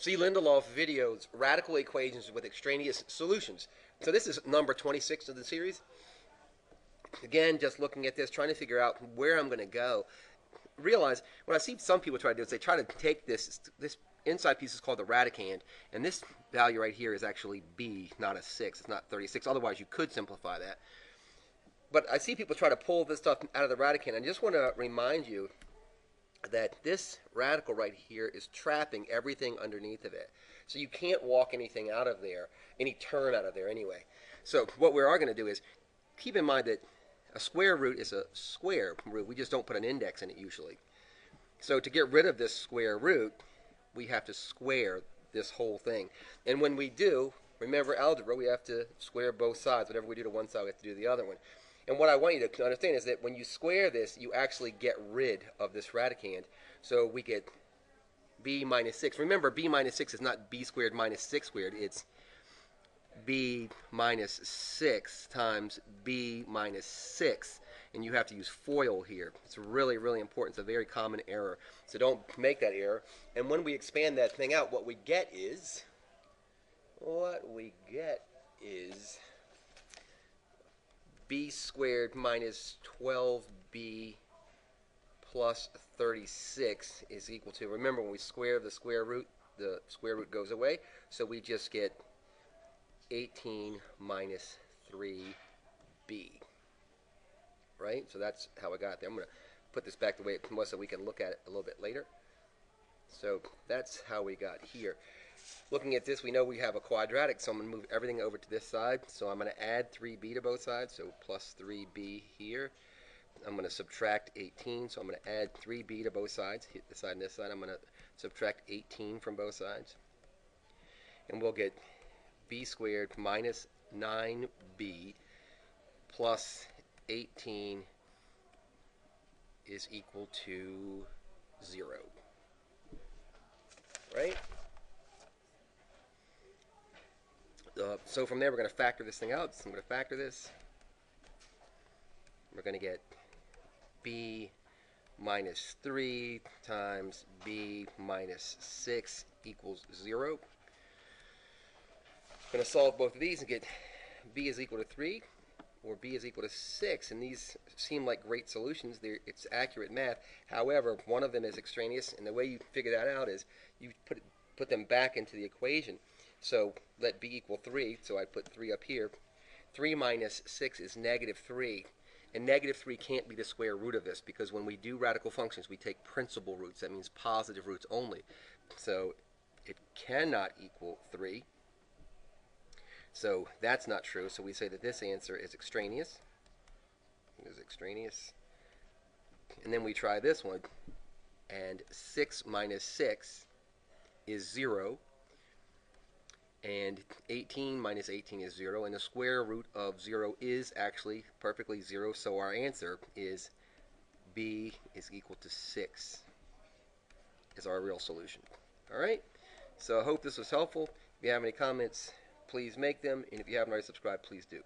See Lindelof videos, Radical Equations with Extraneous Solutions. So this is number 26 of the series. Again, just looking at this, trying to figure out where I'm going to go. Realize, what I see some people try to do is they try to take this inside piece is called the radicand, and this value right here is actually b, not a 6. It's not 36. Otherwise, you could simplify that. But I see people try to pull this stuff out of the radicand. I just want to remind you that this radical right here is trapping everything underneath of it. So you can't walk anything out of there, any term out of there anyway. So what we are going to do is keep in mind that a square root is a square root. We just don't put an index in it usually. So to get rid of this square root, we have to square this whole thing. And when we do, remember algebra, we have to square both sides. Whatever we do to one side, we have to do the other one. And what I want you to understand is that when you square this, you actually get rid of this radicand. So we get b minus 6. Remember, b minus 6 is not b squared minus 6 squared. It's b minus 6 times b minus 6. And you have to use FOIL here. It's really, really important. It's a very common error. So don't make that error. And when we expand that thing out, what we get is b squared minus 12b plus 36 is equal to, remember when we square the square root goes away, so we just get 18 minus 3b. Right? So that's how I got there. I'm going to put this back the way it was so we can look at it a little bit later. So that's how we got here. Looking at this, we know we have a quadratic, so I'm going to move everything over to this side. So I'm going to add 3b to both sides, so plus 3b here. I'm going to subtract 18, so I'm going to add 3b to both sides, hit this side and this side. I'm going to subtract 18 from both sides. And we'll get b squared minus 9b plus 18 is equal to 0. Right? So from there, we're going to factor this thing out. So I'm going to factor this. We're going to get b minus 3 times b minus 6 equals 0. I'm going to solve both of these and get b is equal to 3 or b is equal to 6. And these seem like great solutions. It's accurate math. However, one of them is extraneous. And the way you figure that out is you put them back into the equation. So let b equal 3, so I put 3 up here. 3 minus 6 is negative 3. And negative 3 can't be the square root of this because when we do radical functions, we take principal roots. That means positive roots only. So it cannot equal 3. So that's not true. So we say that this answer is extraneous. It is extraneous. And then we try this one. And 6 minus 6 is 0. And 18 minus 18 is 0, and the square root of 0 is actually perfectly 0, so our answer is b is equal to 6 is our real solution. Alright, so I hope this was helpful. If you have any comments, please make them, and if you haven't already subscribed, please do.